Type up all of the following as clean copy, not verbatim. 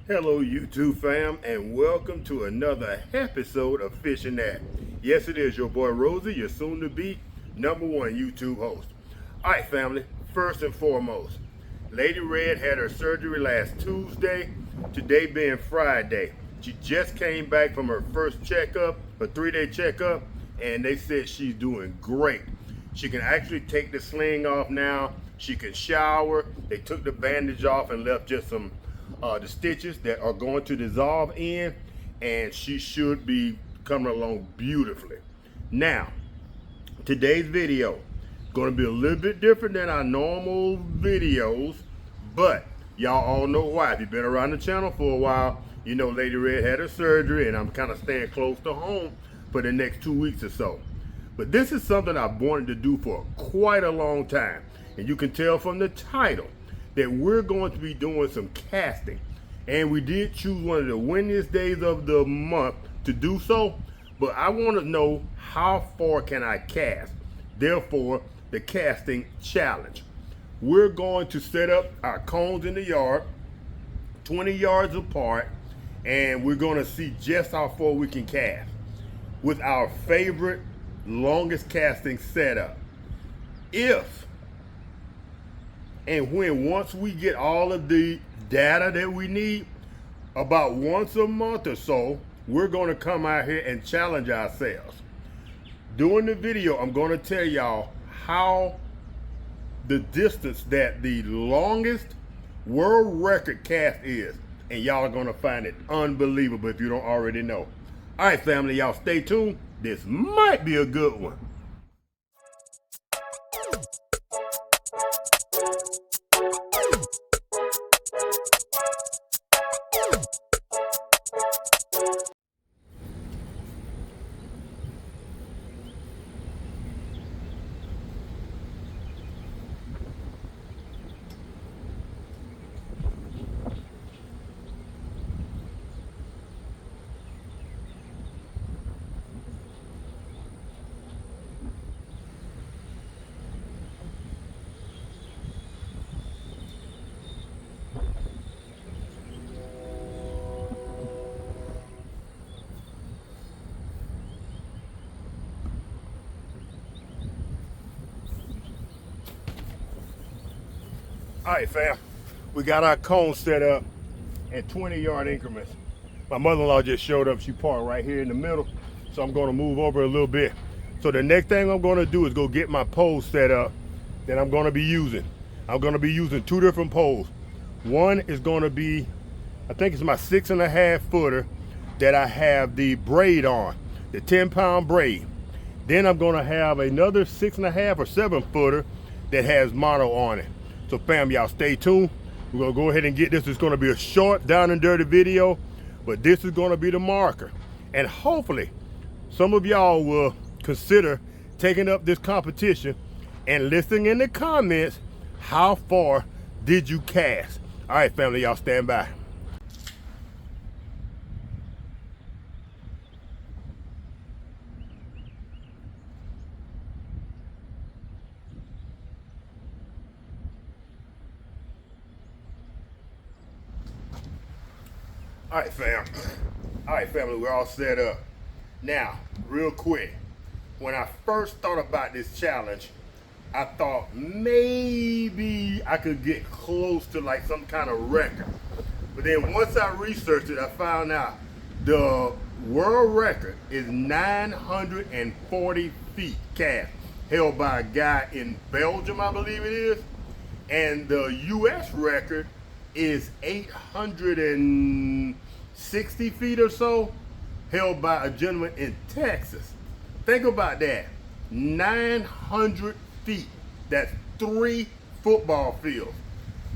Hello YouTube fam, and welcome to another episode of Fishing That. Yes, it is your boy Rosie, your soon to be #1 YouTube host. Alright family, first and foremost, Lady Red had her surgery last Tuesday, today being Friday. She just came back from her first checkup, her 3-day checkup, and they said she's doing great. She can actually take the sling off now, she can shower. They took the bandage off and left just some the stitches that are going to dissolve in, and she should be coming along beautifully. Now, today's video going to be a little bit different than our normal videos, but y'all all know why. If you've been around the channel for a while, you know Lady Red had her surgery, and I'm kind of staying close to home for the next 2 weeks or so. But this is something I've wanted to do for quite a long time, and you can tell from the title that we're going to be doing some casting. And we did choose one of the windiest days of the month to do so, but I want to know how far can I cast. Therefore, the casting challenge. We're going to set up our cones in the yard, 20 yards apart, and we're going to see just how far we can cast with our favorite longest casting setup. If and when once we get all of the data that we need, about once a month or so, we're going to come out here and challenge ourselves. During the video, I'm going to tell y'all how the distance that the longest world record cast is, and y'all are going to find it unbelievable if you don't already know. All right, family, y'all stay tuned. This might be a good one. All right, fam, we got our cones set up in 20-yard increments. My mother-in-law just showed up. She parked right here in the middle, so I'm going to move over a little bit. So the next thing I'm going to do is go get my poles set up that I'm going to be using. I'm going to be using 2 different poles. One is going to be, I think it's my 6.5 footer that I have the braid on, the 10-pound braid. Then I'm going to have another 6.5 or 7 footer that has mono on it. So fam, y'all stay tuned. We're gonna go ahead and get this. It's gonna be a short, down and dirty video, but this is gonna be the marker. And hopefully, some of y'all will consider taking up this competition and listing in the comments, how far did you cast? All right, family, y'all stand by. All right, fam. All right, family, we're all set up. Now, real quick, when I first thought about this challenge, I thought maybe I could get close to like some kind of record. But then once I researched it, I found out the world record is 940 feet cast, held by a guy in Belgium, I believe it is. And the US record is 860 feet or so, held by a gentleman in Texas. Think about that, 900 feet. That's 3 football fields.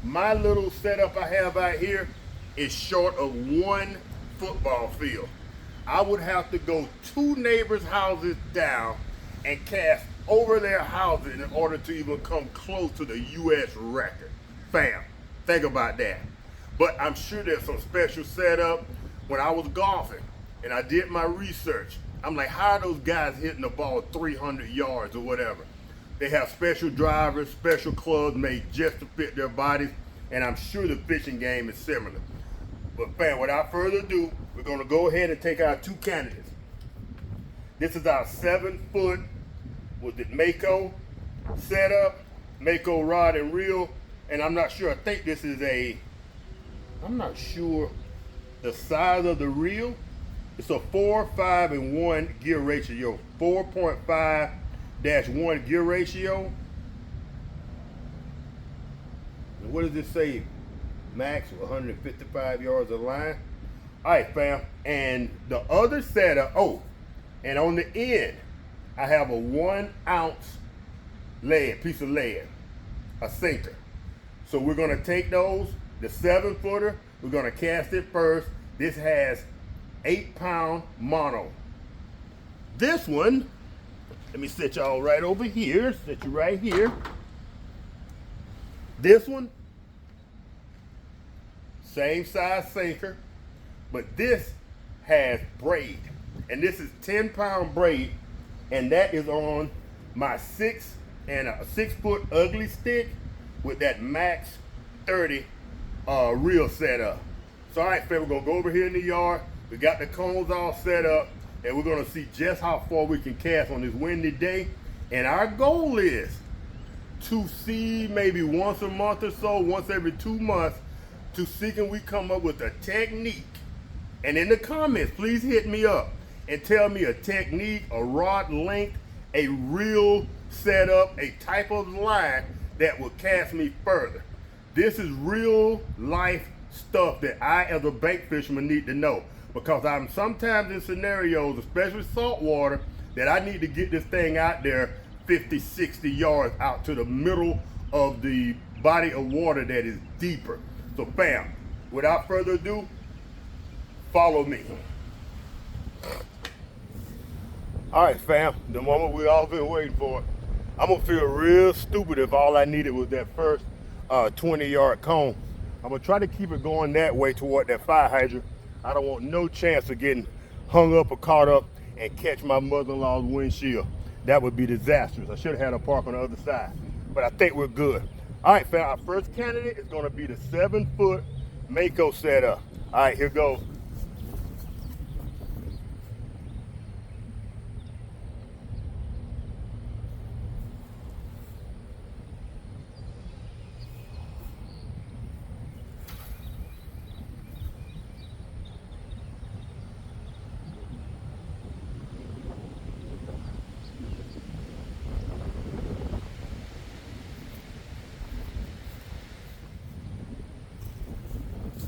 My little setup I have out here is short of 1 football field. I would have to go 2 neighbors' houses down and cast over their houses in order to even come close to the US record. Fam, think about that. But I'm sure there's some special setup. When I was golfing and I did my research, I'm like, how are those guys hitting the ball 300 yards or whatever? They have special drivers, special clubs made just to fit their bodies, and I'm sure the fishing game is similar. But fam, without further ado, we're gonna go ahead and take our two candidates. This is our 7-foot, was it Mako setup, Mako rod and reel, and I'm not sure, I think this is I'm not sure the size of the reel. It's a 4, 5, and 1 gear ratio, 4.5-1 gear ratio. And what does it say? Max 155 yards of line. All right, fam. And the other setup, and on the end, I have a 1 ounce lead, piece of lead, a sinker. So we're gonna take those, the 7-footer, we're gonna cast it first. This has 8-pound mono. This one, let me set y'all right over here, set you right here. This one, same size sinker, but this has braid. And this is 10-pound braid, and that is on my 6-foot ugly stick with that Max 30 reel set up. So all right, fam, we're gonna go over here in the yard. We got the cones all set up, and we're gonna see just how far we can cast on this windy day. And our goal is to see maybe once a month or so, once every 2 months, to see can we come up with a technique. And in the comments, please hit me up and tell me a technique, a rod length, a reel setup, a type of line that will cast me further. This is real life stuff that I as a bait fisherman need to know, because I'm sometimes in scenarios, especially saltwater, that I need to get this thing out there 50, 60 yards out to the middle of the body of water that is deeper. So bam, without further ado, follow me. All right, fam, the moment we all been waiting for. I'm gonna feel real stupid if all I needed was that first 20-yard cone. I'm gonna try to keep it going that way toward that fire hydrant. I don't want no chance of getting hung up or caught up and catch my mother-in-law's windshield. That would be disastrous. I should have had a park on the other side, but I think we're good. All right, fam, our first candidate is gonna be the 7-foot Mako setup. All right, here goes.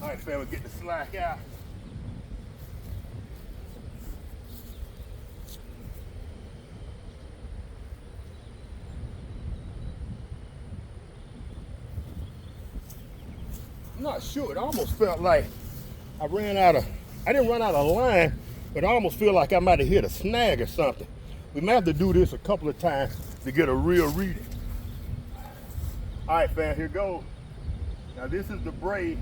All right, fam, we'll get the slack out. I'm not sure, it almost felt like I didn't run out of line, but I almost feel like I might have hit a snag or something. We might have to do this a couple of times to get a real reading. All right, fam, here goes. Now this is the braid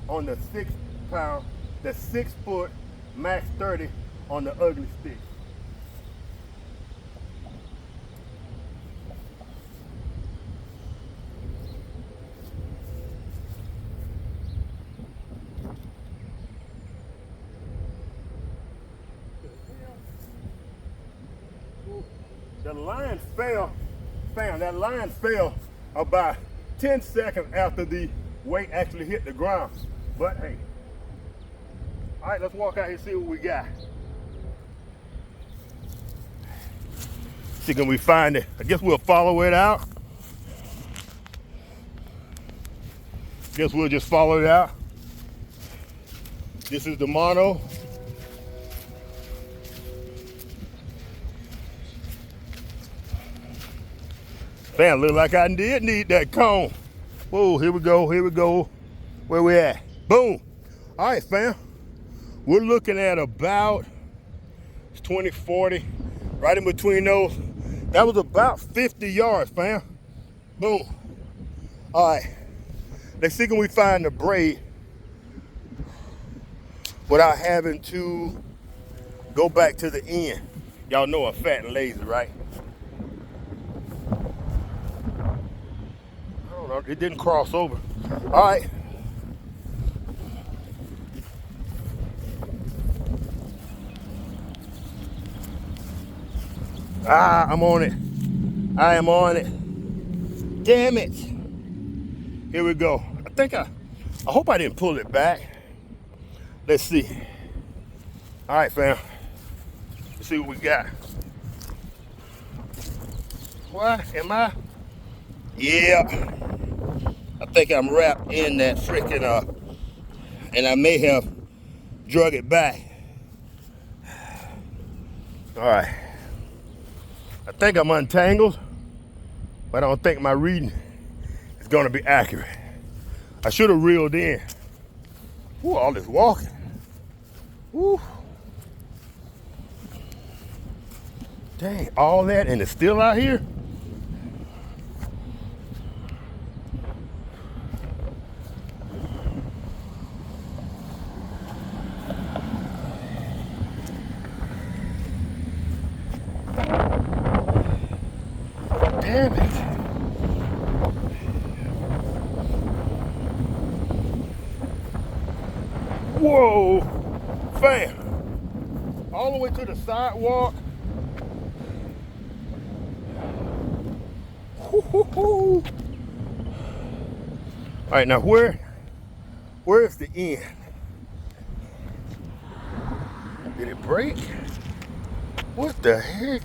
on the 6-pound, the 6-foot Max 30 on the ugly stick. The line fell, fam, that line fell about 10 seconds after the weight actually hit the ground. But hey, all right, let's walk out here and see what we got. See, can we find it? I guess we'll follow it out. Guess we'll just follow it out. This is the mono. Man, look like I did need that cone. Whoa, here we go, here we go. Where we at? Boom. All right, fam. We're looking at about 20, 40, right in between those. That was about 50 yards, fam. Boom. All right. Let's see can we find the braid without having to go back to the end. Y'all know I'm fat and lazy, right? It didn't cross over. All right. I'm on it. I am on it. Damn it. Here we go. I hope I didn't pull it back. Let's see. All right, fam. Let's see what we got. What am I? Yeah. I think I'm wrapped in that freaking, and I may have drug it back. All right. I think I'm untangled, but I don't think my reading is gonna be accurate. I should have reeled in. Ooh, all this walking. Ooh. Dang, all that and it's still out here? Damn it. Whoa, fam. All the way to the sidewalk. All right, now where is the end? Did it break? What the heck?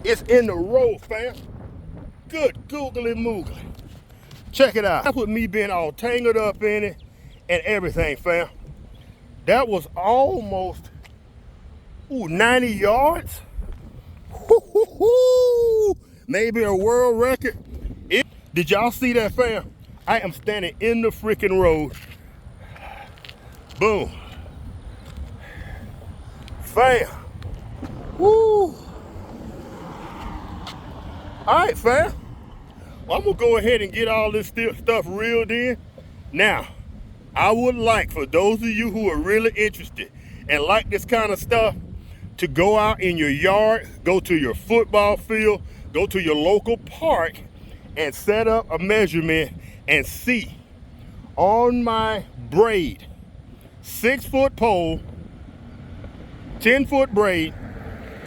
It's in the road, fam. Good googly moogly. Check it out. That's with me being all tangled up in it and everything, fam. That was almost 90 yards. Maybe a world record. Did y'all see that, fam? I am standing in the freaking road. Boom. Fam. Woo. All right, fam. Well, I'm gonna go ahead and get all this stuff reeled in. Now, I would like for those of you who are really interested and like this kind of stuff to go out in your yard, go to your football field, go to your local park and set up a measurement and see on my braid, 6-foot pole, 10-foot braid,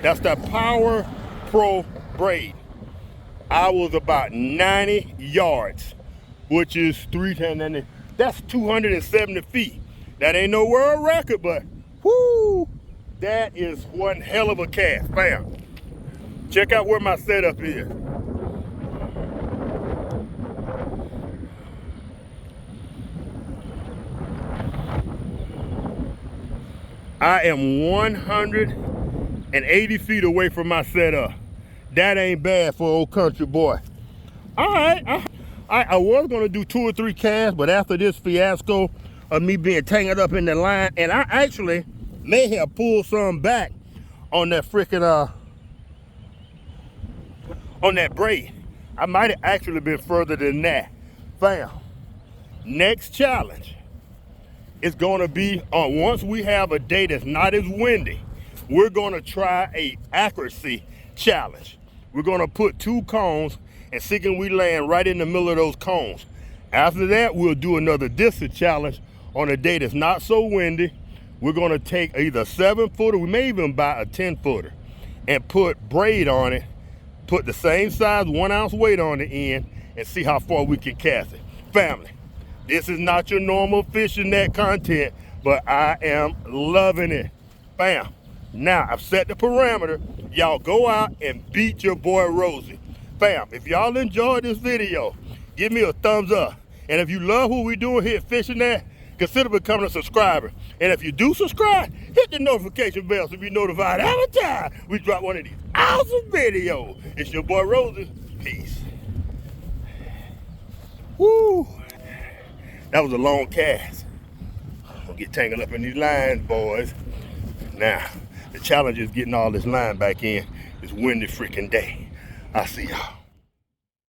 that's the Power Pro braid. I was about 90 yards, which is 310, that's 270 feet. That ain't no world record, but whoo, that is one hell of a cast, bam. Check out where my setup is. I am 180 feet away from my setup. That ain't bad for old country boy. All right, I was gonna do 2 or 3 casts, but after this fiasco of me being tangled up in the line, and I actually may have pulled some back on that freaking, on that braid. I might have actually been further than that. Fam, next challenge is gonna be on, once we have a day that's not as windy, we're gonna try a accuracy challenge. We're gonna put 2 cones and see can we land right in the middle of those cones. After that, we'll do another distance challenge on a day that's not so windy. We're gonna take either a 7-footer, we may even buy a 10-footer, and put braid on it, put the same size 1 ounce weight on the end, and see how far we can cast it. Family, this is not your normal fishing net content, but I am loving it. Bam. Now, I've set the parameter. Y'all go out and beat your boy Rosie. Fam, if y'all enjoyed this video, give me a thumbs up. And if you love what we're doing here at Fishing Net, consider becoming a subscriber. And if you do subscribe, hit the notification bell so you be notified every time we drop one of these awesome videos. It's your boy Rosie. Peace. Woo. That was a long cast. I'm gonna get tangled up in these lines, boys. Now, the challenge is getting all this line back in this windy freaking day. I'll see y'all.